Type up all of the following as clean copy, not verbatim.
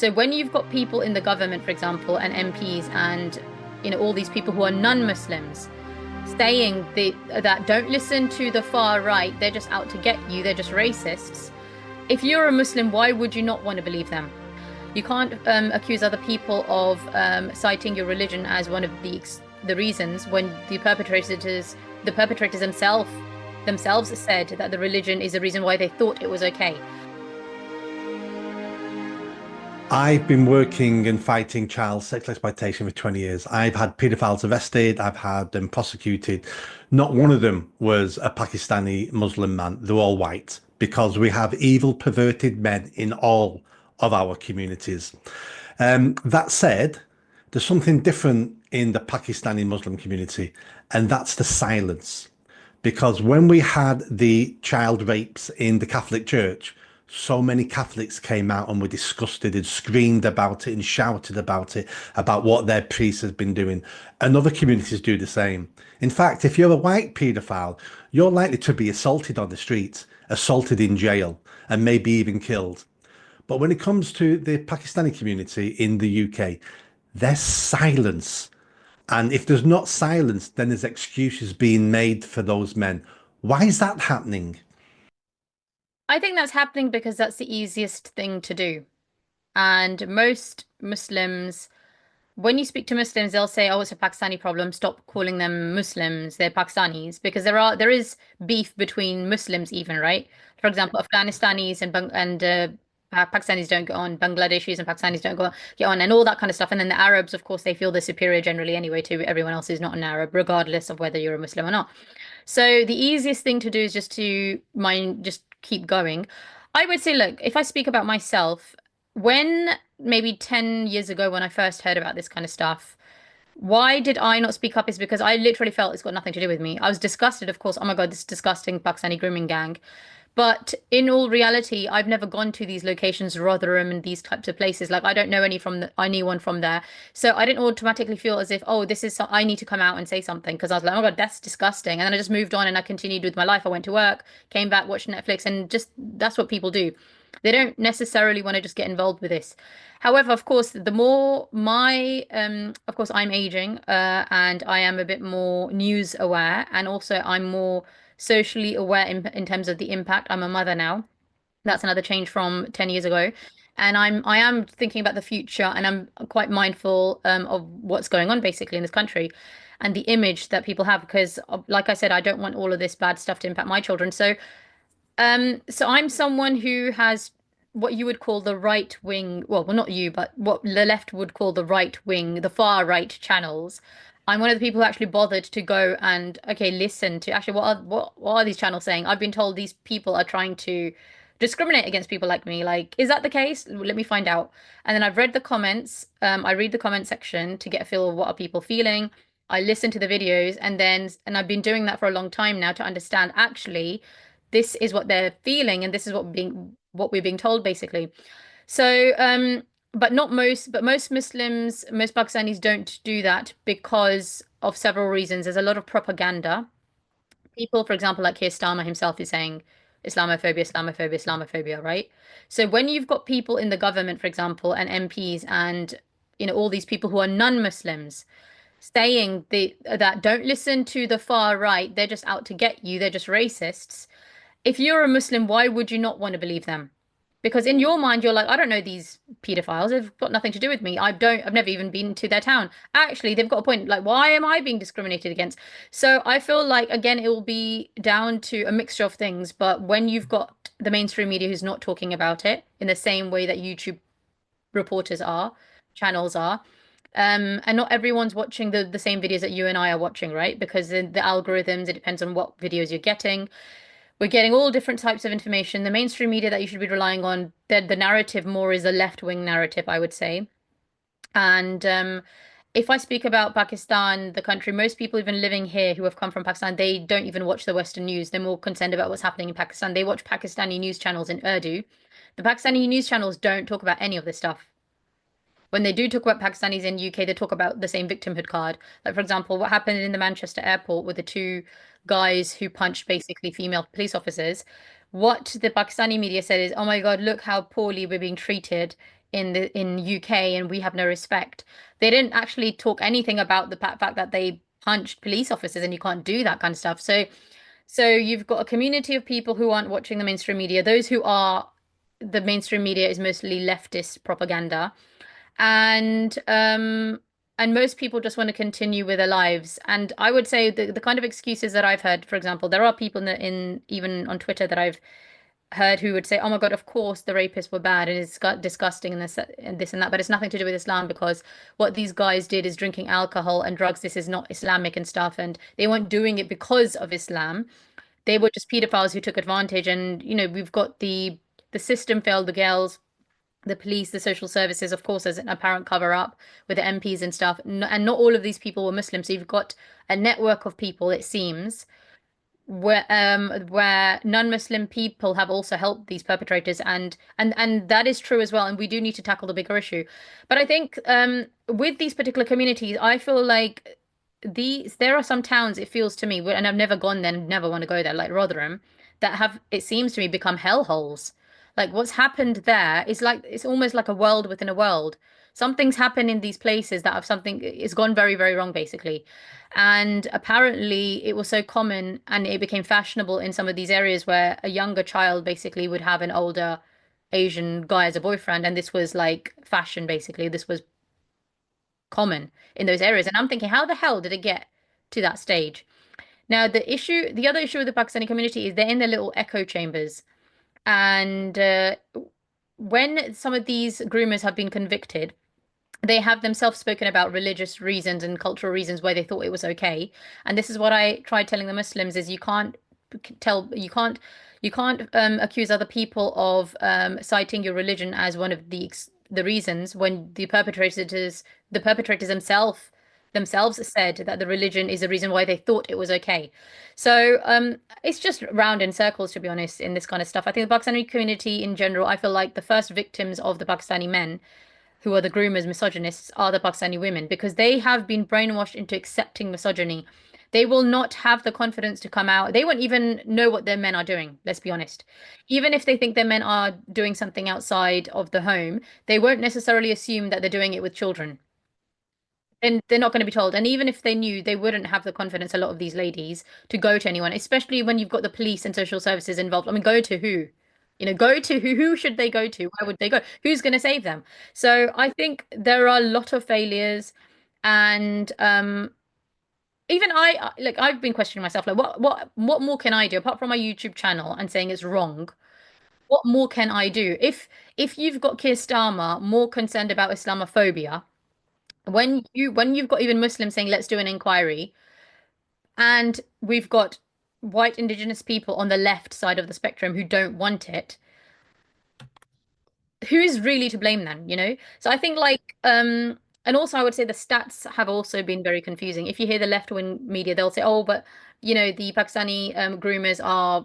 So when you've got people in the government, for example, and MPs and all these people who are non-Muslims saying that don't listen to the far right, they're just out to get you, they're just racists. If you're a Muslim, why would you not want to believe them? You can't accuse other people of citing your religion as one of the reasons when the perpetrators themselves said that the religion is the reason why they thought it was okay. I've been working and fighting child sex exploitation for 20 years. I've had paedophiles arrested, I've had them prosecuted. Not one of them was a Pakistani Muslim man. They're all white because we have evil, perverted men in all of our communities. That said, there's something different in the Pakistani Muslim community, and that's the silence. Because when we had the child rapes in the Catholic Church, so many Catholics came out and were disgusted and screamed about it and shouted about it, about what their priest has been doing. And other communities do the same. In fact, if you're a white paedophile, you're likely to be assaulted on the streets, assaulted in jail, and maybe even killed. But when it comes to the Pakistani community in the UK, there's silence. And if there's not silence, then there's excuses being made for those men. Why is that happening? I think that's happening because that's the easiest thing to do. And most Muslims, when you speak to Muslims, they'll say, "Oh, it's a Pakistani problem. Stop calling them Muslims. They're Pakistanis." Because there is beef between Muslims even, right? For example, Afghanistanis and Pakistanis don't get on, Bangladeshis and Pakistanis don't get on, and all that kind of stuff. And then the Arabs, of course, they feel they're superior generally anyway to everyone else who's not an Arab, regardless of whether you're a Muslim or not. So the easiest thing to do is just keep going. I would say, look, if I speak about myself, when maybe 10 years ago when I first heard about this kind of stuff, why did I not speak up is because I literally felt it's got nothing to do with me. I was disgusted, of course. Oh my God, this disgusting Pakistani grooming gang. But in all reality, I've never gone to these locations, Rotherham and these types of places. Like I don't know anyone from there. So I didn't automatically feel as if, oh, I need to come out and say something because I was like, oh my God, that's disgusting. And then I just moved on and I continued with my life. I went to work, came back, watched Netflix, and just that's what people do. They don't necessarily want to just get involved with this. However, of course, the more of course, I'm aging, and I am a bit more news aware, and also I'm more socially aware in terms of the impact. I'm a mother now. That's another change from 10 years ago. And I am thinking about the future and I'm quite mindful of what's going on basically in this country and the image that people have because like I said, I don't want all of this bad stuff to impact my children. So I'm someone who has what you would call the right wing, well, not you, but what the left would call the right wing, the far right channels. I'm one of the people who actually bothered to go and okay, listen to actually what are these channels saying? I've been told these people are trying to discriminate against people like me. Like, is that the case? Let me find out. And then I've read the comments. I read the comment section to get a feel of what are people feeling. I listen to the videos and I've been doing that for a long time now to understand actually this is what they're feeling and this is what we're being told basically. So but most Muslims, most Pakistanis don't do that because of several reasons. There's a lot of propaganda. People, for example, like Keir Starmer himself is saying Islamophobia, Islamophobia, Islamophobia, right? So when you've got people in the government, for example, and MPs and all these people who are non-Muslims saying that don't listen to the far right, they're just out to get you, they're just racists. If you're a Muslim, why would you not want to believe them? Because in your mind, you're like, I don't know these pedophiles. They've got nothing to do with me. I've never even been to their town. Actually, they've got a point. Like, why am I being discriminated against? So I feel like, again, it will be down to a mixture of things. But when you've got the mainstream media who's not talking about it in the same way that YouTube reporters are, channels are, and not everyone's watching the same videos that you and I are watching, right? Because the algorithms, it depends on what videos you're getting. We're getting all different types of information. The mainstream media that you should be relying on, the narrative more is a left-wing narrative, I would say. And if I speak about Pakistan, the country, most people even living here who have come from Pakistan, they don't even watch the Western news. They're more concerned about what's happening in Pakistan. They watch Pakistani news channels in Urdu. The Pakistani news channels don't talk about any of this stuff. When they do talk about Pakistanis in UK, they talk about the same victimhood card. Like, for example, what happened in the Manchester airport with the two guys who punched basically female police officers. What the Pakistani media said is, oh my God, look how poorly we're being treated in UK and we have no respect. They didn't actually talk anything about the fact that they punched police officers and you can't do that kind of stuff. So you've got a community of people who aren't watching the mainstream media. Those who are, the mainstream media is mostly leftist propaganda. And most people just want to continue with their lives. And I would say the kind of excuses that I've heard, for example, there are people in even on Twitter that I've heard who would say, "Oh my God, of course the rapists were bad and it's got disgusting and this and that," but it's nothing to do with Islam because what these guys did is drinking alcohol and drugs. This is not Islamic and stuff, and they weren't doing it because of Islam. They were just pedophiles who took advantage. And we've got the system failed the girls, the police, the social services, of course, as an apparent cover up with the MPs and stuff. And not all of these people were Muslim. So you've got a network of people, it seems, where non-Muslim people have also helped these perpetrators, and that is true as well. And we do need to tackle the bigger issue. But I think with these particular communities, I feel like there are some towns, it feels to me, and I've never gone there and never want to go there, like Rotherham, that have, it seems to me, become hellholes. Like what's happened there is like it's almost like a world within a world. Something's happened in these places that have something, it's gone very, very wrong, basically. And apparently, it was so common and it became fashionable in some of these areas where a younger child basically would have an older Asian guy as a boyfriend. And this was like fashion, basically. This was common in those areas. And I'm thinking, how the hell did it get to that stage? Now, the other issue with the Pakistani community is they're in their little echo chambers. And when some of these groomers have been convicted, they have themselves spoken about religious reasons and cultural reasons why they thought it was okay. And this is what I tried telling the Muslims is tell you can't accuse other people of citing your religion as one of the reasons when the perpetrators themselves said that the religion is the reason why they thought it was okay. So it's just round in circles, to be honest, in this kind of stuff. I think the Pakistani community in general, I feel like the first victims of the Pakistani men who are the groomers, misogynists, are the Pakistani women because they have been brainwashed into accepting misogyny. They will not have the confidence to come out. They won't even know what their men are doing, let's be honest. Even if they think their men are doing something outside of the home, they won't necessarily assume that they're doing it with children. And they're not going to be told. And even if they knew, they wouldn't have the confidence, a lot of these ladies, to go to anyone, especially when you've got the police and social services involved. I mean, go to who? Go to who? Who should they go to? Where would they go? Who's going to save them? So I think there are a lot of failures. And even like I've been questioning myself, like what more can I do apart from my YouTube channel and saying it's wrong? What more can I do? If you've got Keir Starmer more concerned about Islamophobia, when you've got even Muslims saying let's do an inquiry, and we've got white indigenous people on the left side of the spectrum who don't want it, who is really to blame then? So I think like and also I would say the stats have also been very confusing. If you hear the left-wing media, they'll say, oh, but the Pakistani groomers are,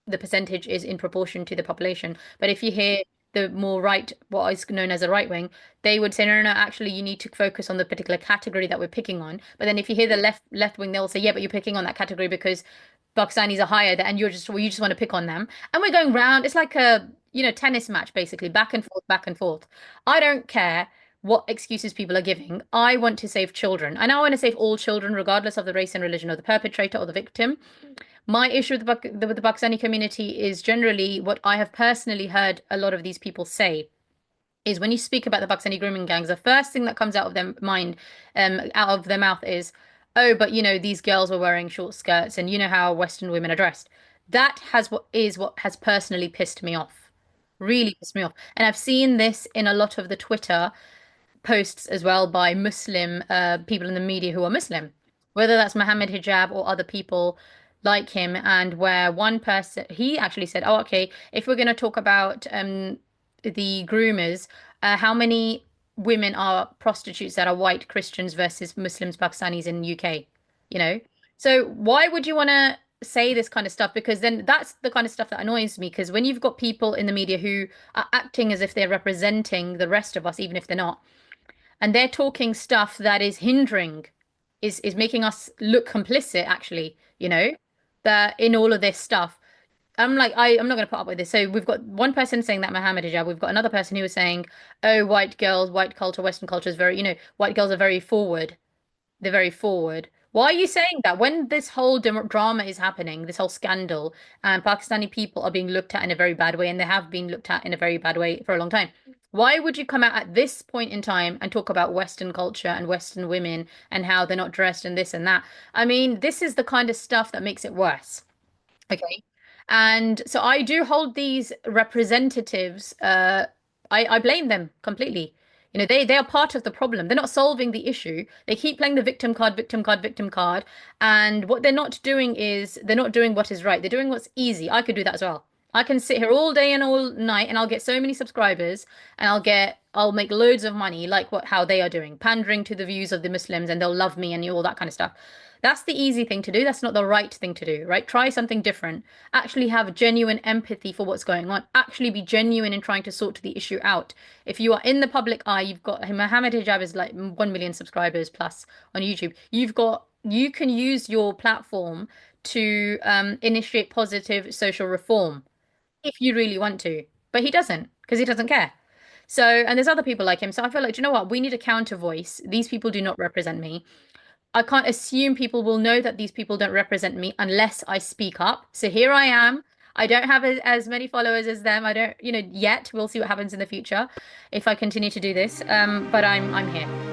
the percentage is in proportion to the population. But if you hear the more right, what is known as a right wing, they would say, no, no, no, actually, you need to focus on the particular category that we're picking on. But then if you hear the left wing, they'll say, yeah, but you're picking on that category because Pakistanis are higher, and you just want to pick on them. And we're going round. It's like a tennis match, basically, back and forth, back and forth. I don't care what excuses people are giving. I want to save children, and I want to save all children, regardless of the race and religion of the perpetrator or the victim. My issue with with the Pakistani community is generally what I have personally heard a lot of these people say is when you speak about the Pakistani grooming gangs, the first thing that comes out of their mind, out of their mouth is, oh, but these girls were wearing short skirts and you know how Western women are dressed. That what has personally pissed me off. Really pissed me off. And I've seen this in a lot of the Twitter posts as well by Muslim people in the media who are Muslim, whether that's Mohammed Hijab or other people like him, and where one person he actually said, "Oh, okay, if we're going to talk about the groomers, how many women are prostitutes that are white Christians versus Muslims, Pakistanis in UK?" You know, so why would you want to say this kind of stuff? Because then that's the kind of stuff that annoys me. Because when you've got people in the media who are acting as if they're representing the rest of us, even if they're not, and they're talking stuff that is hindering, is making us look complicit actually, that in all of this stuff. I'm like, I'm not going to put up with this. So we've got one person saying that Muhammad hijab. We've got another person who was saying, oh, white girls, white culture, Western culture is very, white girls are very forward. They're very forward. Why are you saying that when this whole drama is happening, this whole scandal, and Pakistani people are being looked at in a very bad way, and they have been looked at in a very bad way for a long time? Why would you come out at this point in time and talk about Western culture and Western women and how they're not dressed and this and that? I mean, this is the kind of stuff that makes it worse. Okay. And so I do hold these representatives, I blame them completely. They are part of the problem. They're not solving the issue. They keep playing the victim card, victim card, victim card. And what they're not doing is they're not doing what is right. They're doing what's easy. I could do that as well. I can sit here all day and all night and I'll get so many subscribers and I'll make loads of money like how they are doing, pandering to the views of the Muslims and they'll love me and all that kind of stuff. That's the easy thing to do. That's not the right thing to do, right? Try something different. Actually have genuine empathy for what's going on. Actually be genuine in trying to sort the issue out. If you are in the public eye, you've got Muhammad Hijab is like 1 million subscribers plus on YouTube. You can use your platform to initiate positive social reform if you really want to. But he doesn't because he doesn't care. So, and there's other people like him. So I feel like, do you know what? We need a counter voice. These people do not represent me. I can't assume people will know that these people don't represent me unless I speak up. So here I am. I don't have as many followers as them. I don't, yet. We'll see what happens in the future if I continue to do this. But I'm here.